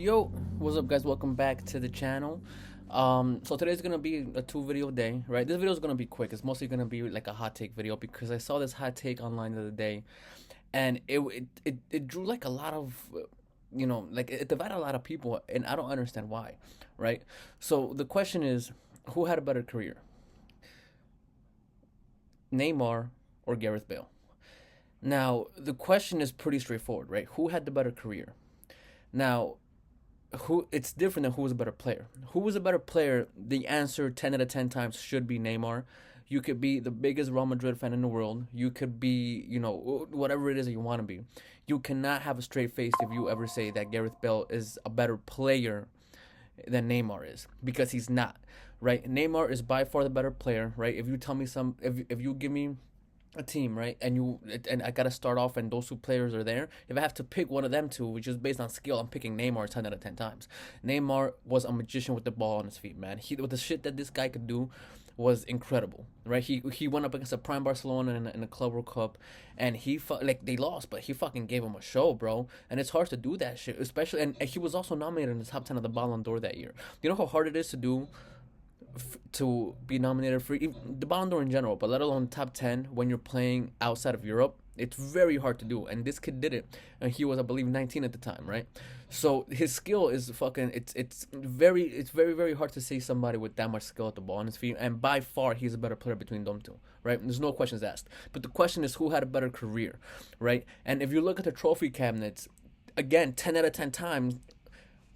Yo, what's up, guys? Welcome back to the channel. So today's gonna be a two-video day, right? This video is gonna be quick. It's mostly gonna be like a hot take video because I saw this hot take online the other day, and it drew like a lot of, like it divided a lot of people, and I don't understand why, right? So the question is, who had a better career, Neymar or Gareth Bale? Now the question is pretty straightforward, right? Who had the better career? Now who it's different than who was a better player. Who was a better player? The answer 10 out of 10 times should be Neymar. You could be the biggest Real Madrid fan in the world. You could be, whatever it is that you want to be. You cannot have a straight face if you ever say that Gareth Bale is a better player than Neymar is, because he's not, right? Neymar is by far the better player, right? If you tell me if you give me a team, right? And I gotta start off, and those two players are there. If I have to pick one of them two, which is based on skill, I'm picking Neymar 10 out of 10 times. Neymar was a magician with the ball on his feet, man. He with the shit that this guy could do was incredible, right? He went up against a prime Barcelona in the Club World Cup, and like they lost, but he fucking gave him a show, bro. And it's hard to do that shit, especially. And he was also nominated in the top 10 of the Ballon d'Or that year. You know how hard it is to do to be nominated for the Ballon d'Or in general, but let alone top 10 when you're playing outside of Europe. It's very hard to do, and this kid did it, and he was, I believe, 19 at the time, right? So his skill is fucking. It's very very hard to see somebody with that much skill at the ball on his feet, and by far he's a better player between them two, right? There's no questions asked. But the question is, who had a better career, right? And if you look at the trophy cabinets, again, 10 out of 10 times,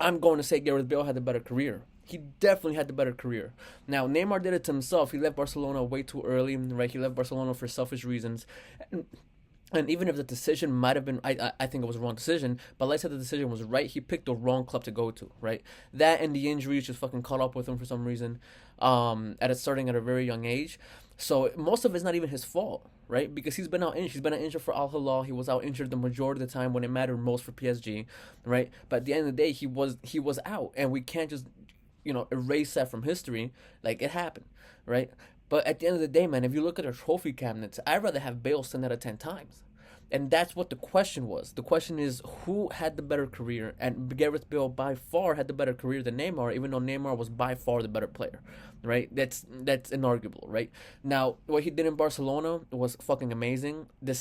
I'm going to say Gareth Bale had the better career. He definitely had the better career. Now, Neymar did it to himself. He left Barcelona way too early, right? He left Barcelona for selfish reasons. And even if the decision might have been, I think it was a wrong decision, but let's say the decision was right, he picked the wrong club to go to, right? That and the injuries just fucking caught up with him for some reason, starting at a very young age. So most of it's not even his fault, right? Because he's been out injured. He's been out injured for Al Hilal. He was out injured the majority of the time when it mattered most for PSG, right? But at the end of the day, he was out, and we can't just erase that from history. Like, it happened, right? But at the end of the day, man, if you look at our trophy cabinets, I'd rather have Bale 10 out of 10 times. And that's what the question was. The question is, who had the better career? And Gareth Bale by far had the better career than Neymar, even though Neymar was by far the better player, right? That's inarguable, right? Now, what he did in Barcelona was fucking amazing. His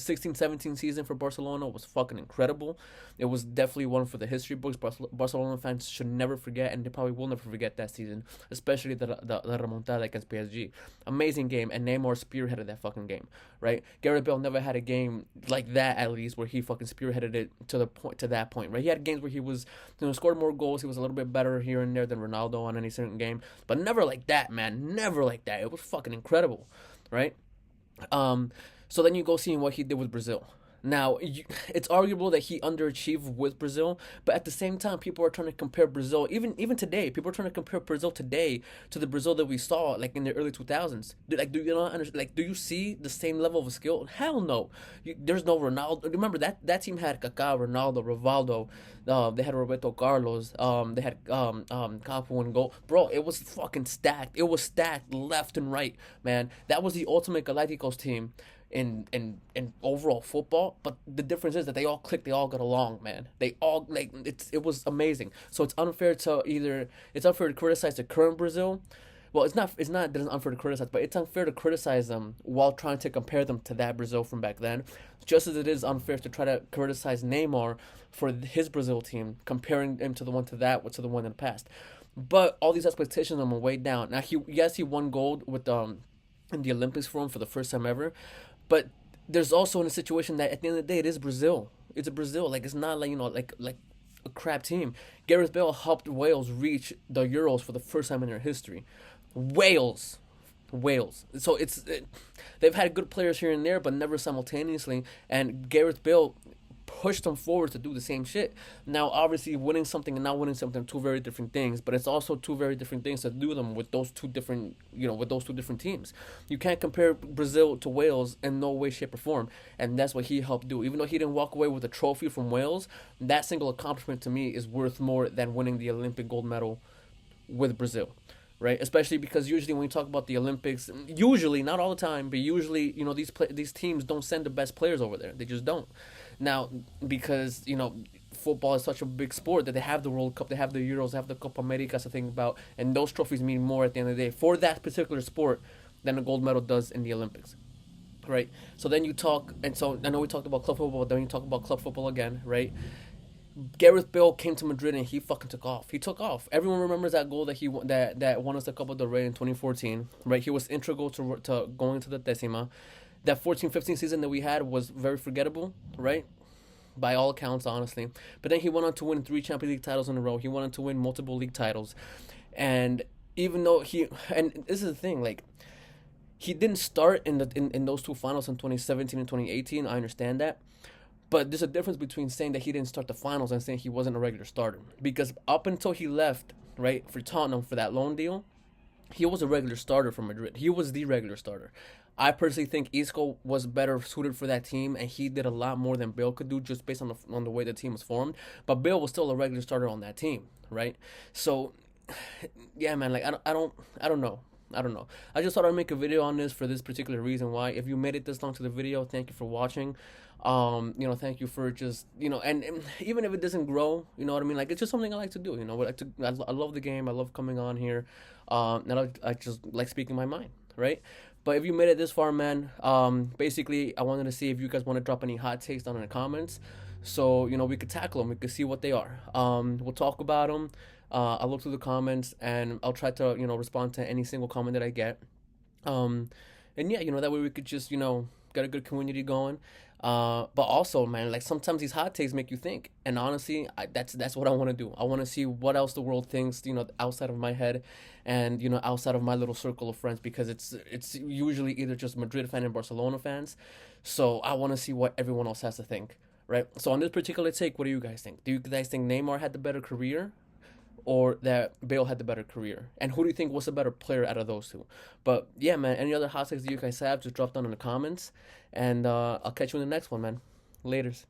16-17 season for Barcelona was fucking incredible. It was definitely one for the history books. Barcelona fans should never forget, and they probably will never forget that season, especially the remontada against PSG. Amazing game, and Neymar spearheaded that fucking game, right? Gareth Bale never had a game like that, at least, where he fucking spearheaded it to that point, right? He had games where he was, scored more goals. He was a little bit better here and there than Ronaldo on any certain game, but never like that, man. Never like that. It was fucking incredible, right? So then you go seeing what he did with Brazil. Now, it's arguable that he underachieved with Brazil, but at the same time, people are trying to compare Brazil, even today, people are trying to compare Brazil today to the Brazil that we saw, like, in the early 2000s. Like, do you not understand? Like, do you see the same level of skill? Hell no. There's no Ronaldo. Remember, that team had Kaká, Ronaldo, Rivaldo, they had Roberto Carlos, they had Capo and goal. Bro, it was fucking stacked. It was stacked left and right, man. That was the ultimate Galacticos team in overall football, but the difference is that they all clicked, they all got along, man. They all, like, it was amazing. So it's unfair to criticize the current Brazil. Well, it's not that it's unfair to criticize, but it's unfair to criticize them while trying to compare them to that Brazil from back then. Just as it is unfair to try to criticize Neymar for his Brazil team, comparing him to the one in the past. But all these expectations are way down. Now, he won gold with in the Olympics for him for the first time ever. But there's also in a situation that at the end of the day, it is Brazil. It's a Brazil. Like, it's not like a crap team. Gareth Bale helped Wales reach the Euros for the first time in their history. Wales. So they've had good players here and there, but never simultaneously. And Gareth Bale pushed them forward to do the same shit. Now, obviously, winning something and not winning something are two very different things, but it's also two very different things to do them with those two different, teams. You can't compare Brazil to Wales in no way, shape, or form, and that's what he helped do. Even though he didn't walk away with a trophy from Wales, that single accomplishment to me is worth more than winning the Olympic gold medal with Brazil. Right, especially because usually when we talk about the Olympics, usually, not all the time, but usually, these teams don't send the best players over there. They just don't. Now, because football is such a big sport that they have the World Cup, they have the Euros, they have the Copa Americas to think about, and those trophies mean more at the end of the day for that particular sport than a gold medal does in the Olympics, right? So then you talk, and so I know we talked about club football, but then you talk about club football again, right? Gareth Bale came to Madrid and he fucking took off. He took off. Everyone remembers that goal that that won us the Copa del Rey in 2014, right? He was integral to going to the Decima. That 14-15 season that we had was very forgettable, right? By all accounts, honestly. But then he went on to win 3 Champions League titles in a row. He went on to win multiple league titles, and even though and this is the thing, like, he didn't start in those two finals in 2017 and 2018. I understand that. But there's a difference between saying that he didn't start the finals and saying he wasn't a regular starter. Because up until he left, right, for Tottenham for that loan deal, he was a regular starter for Madrid. He was the regular starter. I personally think Isco was better suited for that team, and he did a lot more than Bale could do just based on the way the team was formed. But Bale was still a regular starter on that team, right? So, yeah, man, like I don't know. I don't know. I just thought I'd make a video on this for this particular reason. Why? If you made it this long to the video, thank you for watching. Thank you for just, and even if it doesn't grow, you know what I mean? Like, it's just something I like to do, I love the game. I love coming on here. And I just like speaking my mind, right? But if you made it this far, man, basically, I wanted to see if you guys want to drop any hot takes down in the comments. So, we could tackle them. We could see what they are. We'll talk about them. I'll look through the comments and I'll try to, respond to any single comment that I get. And yeah, that way we could just, get a good community going. But also, man, like, sometimes these hot takes make you think. And honestly, that's what I want to do. I want to see what else the world thinks, outside of my head and, outside of my little circle of friends, because it's usually either just Madrid fan and Barcelona fans. So I want to see what everyone else has to think, right? So on this particular take, what do you guys think? Do you guys think Neymar had the better career, or that Bale had the better career? And who do you think was the better player out of those two? But yeah, man, any other hot takes that you guys have, just drop down in the comments. And I'll catch you in the next one, man. Laters.